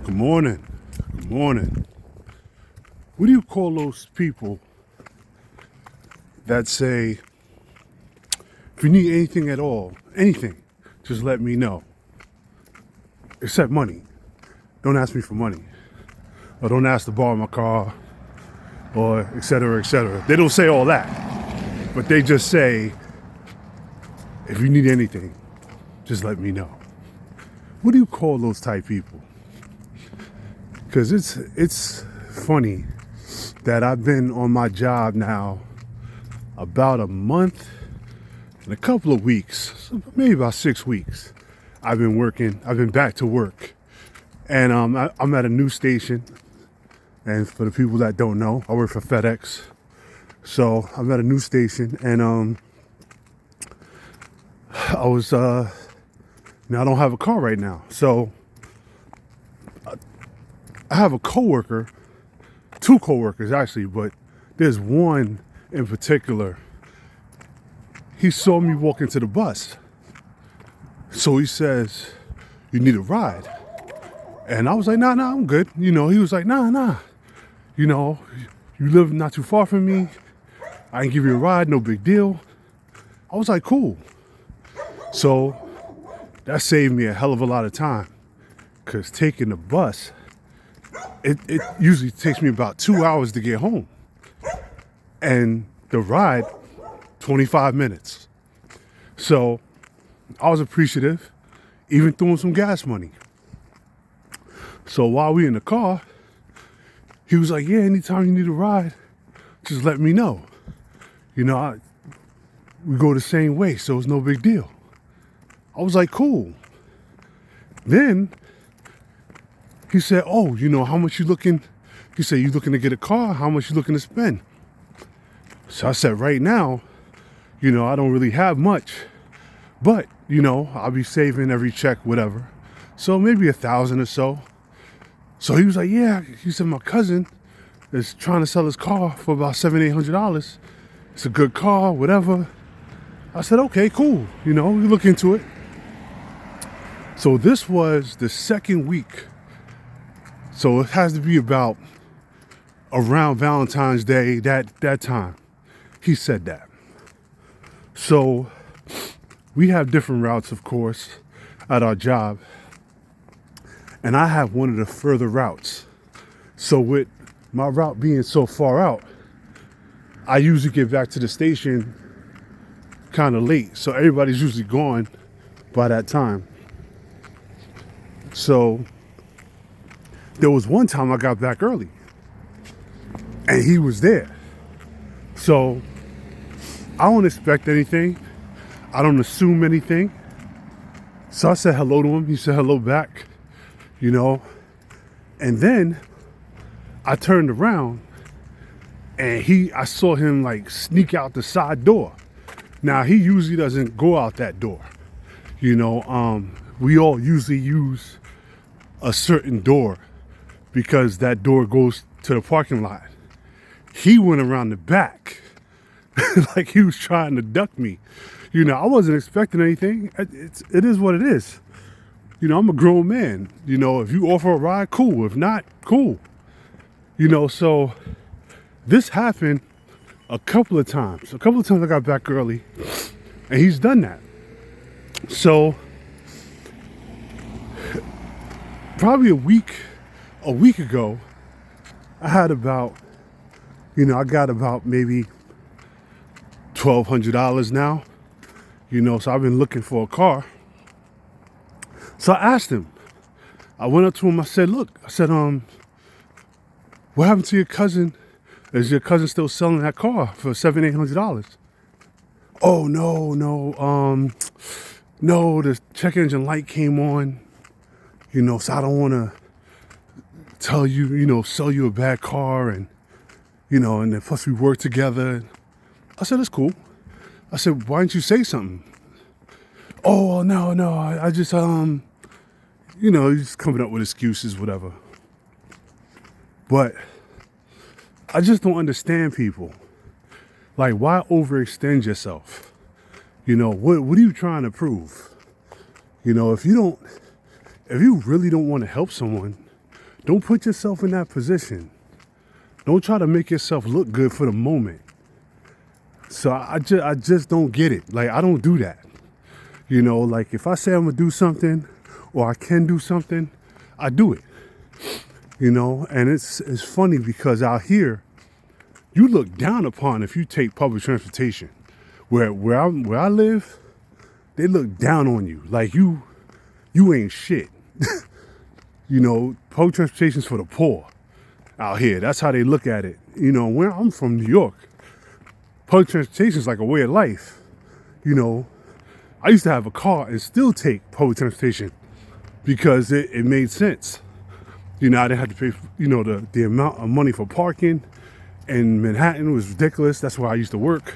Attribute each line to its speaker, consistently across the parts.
Speaker 1: Good morning. Good morning. What do you call those people that say, if you need anything at all, anything, just let me know. Except money. Don't ask me for money. Or don't ask to borrow my car, or et cetera, et cetera. They don't say all that, but they just say, if you need anything, just let me know. What do you call those type people? Because it's funny that I've been on my job now about a month and a couple of weeks, maybe about 6 weeks. I've been back to work. And I'm at a new station. And for the people that don't know, I work for FedEx. So I'm at a new station, and now I don't have a car right now. So I have a coworker, two coworkers actually, but there's one in particular. He saw me walk into the bus. So he says, "You need a ride?" And I was like, nah, I'm good. He was like, nah. You live not too far from me. I can give you a ride, no big deal. I was like, cool. So that saved me a hell of a lot of time. Because taking the bus, it usually takes me about 2 hours to get home. And the ride, 25 minutes. So I was appreciative, even throwing some gas money. So while we in the car, he was like, yeah, anytime you need a ride, just let me know. We go the same way, so it's no big deal. I was like, cool. Then he said, oh, how much you looking? He said, you looking to get a car? How much you looking to spend? So I said, right now, I don't really have much, but, I'll be saving every check, whatever. So maybe 1,000 or so. So he was like, yeah, he said, my cousin is trying to sell his car for about $700-800. It's a good car, whatever. I said, okay, cool. We look into it. So this was the second week. So it has to be about around Valentine's Day, that time. He said that. So we have different routes, of course, at our job. And I have one of the further routes. So with my route being so far out, I usually get back to the station kind of late. So everybody's usually gone by that time. So there was one time I got back early and he was there. So I don't expect anything. I don't assume anything. So I said hello to him. He said hello back. And then I turned around and I saw him like sneak out the side door. Now he usually doesn't go out that door. We all usually use a certain door because that door goes to the parking lot. He went around the back like he was trying to duck me. I wasn't expecting anything. It is what it is. I'm a grown man. If you offer a ride, cool. If not, cool. So this happened a couple of times. A couple of times I got back early and he's done that. So probably a week ago, I had about, I got about maybe $1,200 now. So I've been looking for a car. So I asked him, I went up to him, I said, what happened to your cousin? Is your cousin still selling that car for $700-800? Oh, no, the check engine light came on, so I don't want to tell you, sell you a bad car and then plus we work together. I said, that's cool. I said, why didn't you say something? Oh, no, I just, he's coming up with excuses, whatever. But I just don't understand people. Like, why overextend yourself? What are you trying to prove? If you really don't want to help someone, Don't put yourself in that position. Don't try to make yourself look good for the moment. So I just don't get it. Like, I don't do that. You know, like if I say I'm gonna do something or I can do something, I do it. You know, and it's funny because out here, you look down upon if you take public transportation. Where I live, they look down on you. Like you ain't shit. You know, public transportation's for the poor out here. That's how they look at it. You know, where I'm from, New York, public transportation is like a way of life. You know, I used to have a car and still take public transportation because it made sense. You know, I didn't have to pay, you know, the amount of money for parking in Manhattan was ridiculous. That's where I used to work.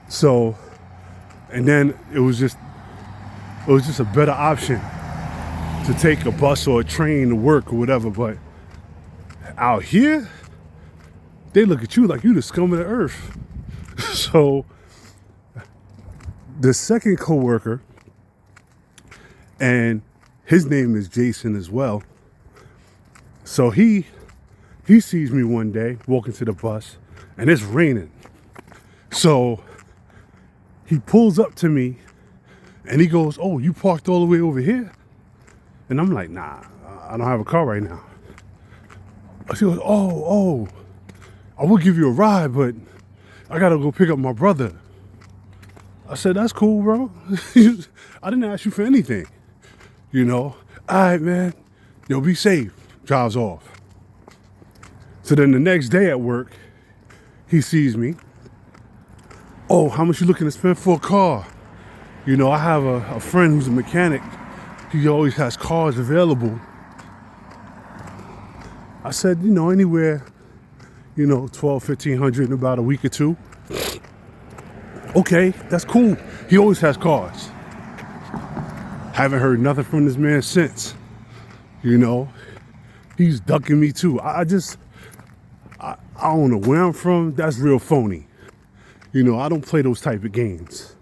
Speaker 1: So, and then it was just a better option to take a bus or a train to work or whatever. But out here, they look at you like you the scum of the earth. So the second coworker, and his name is Jason as well. So he sees me one day walking to the bus and it's raining. So he pulls up to me and he goes, "Oh, you parked all the way over here?" And I'm like, "Nah, I don't have a car right now." She goes, Oh, I will give you a ride, but I gotta go pick up my brother." I said, "That's cool, bro. I didn't ask you for anything. You know, all right, man. Yo, be safe." Drives off. So then the next day at work, he sees me. "Oh, how much you looking to spend for a car?" You know, I have a friend who's a mechanic. He always has cars available. I said, you know, anywhere, you know, 12, 1,500 in about a week or two. Okay, that's cool. He always has cars. Haven't heard nothing from this man since. You know, he's ducking me too. I don't know where I'm from. That's real phony. You know, I don't play those type of games.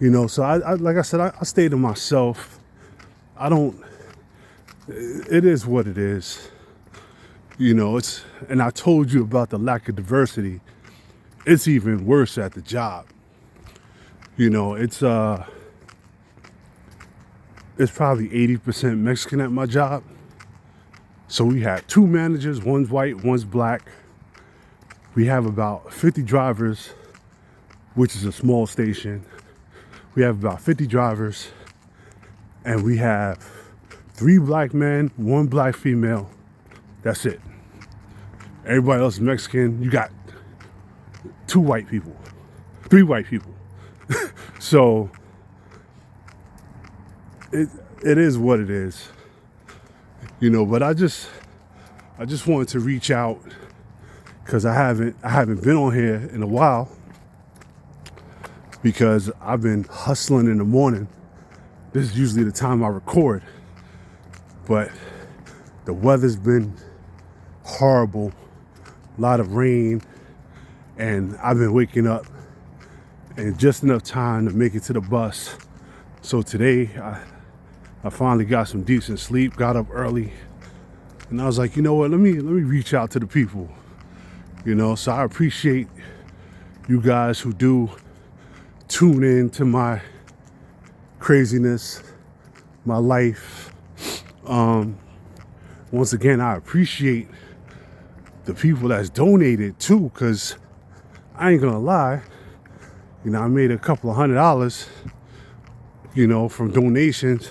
Speaker 1: You know, so I like I said, I stay to myself. It is what it is. You know, and I told you about the lack of diversity. It's even worse at the job. You know, it's probably 80% Mexican at my job. So we have 2 managers, one's white, one's black. We have about 50 drivers, which is a small station. We have about 50 drivers, and we have 3 black men, 1 black female. That's it. Everybody else is Mexican. You got 2 white people, 3 white people. So it is what it is, you know. But I just wanted to reach out because I haven't been on here in a while because I've been hustling in the morning. This is usually the time I record, but the weather's been horrible, a lot of rain, and I've been waking up in just enough time to make it to the bus. So today I finally got some decent sleep, got up early, and I was like, you know what, let me reach out to the people, you know. So I appreciate you guys who do tune in to my craziness, my life. Once again, I appreciate the people that's donated too, because I ain't gonna lie, you know, I made a couple of $100, you know, from donations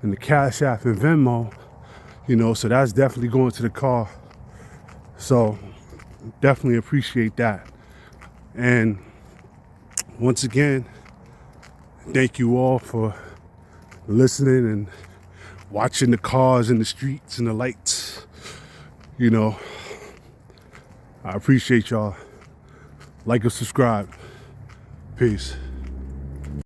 Speaker 1: and the Cash App and Venmo, you know, so that's definitely going to the car. So definitely appreciate that. And once again, thank you all for listening and watching the cars in the streets and the lights. You know, I appreciate y'all. Like and subscribe. Peace.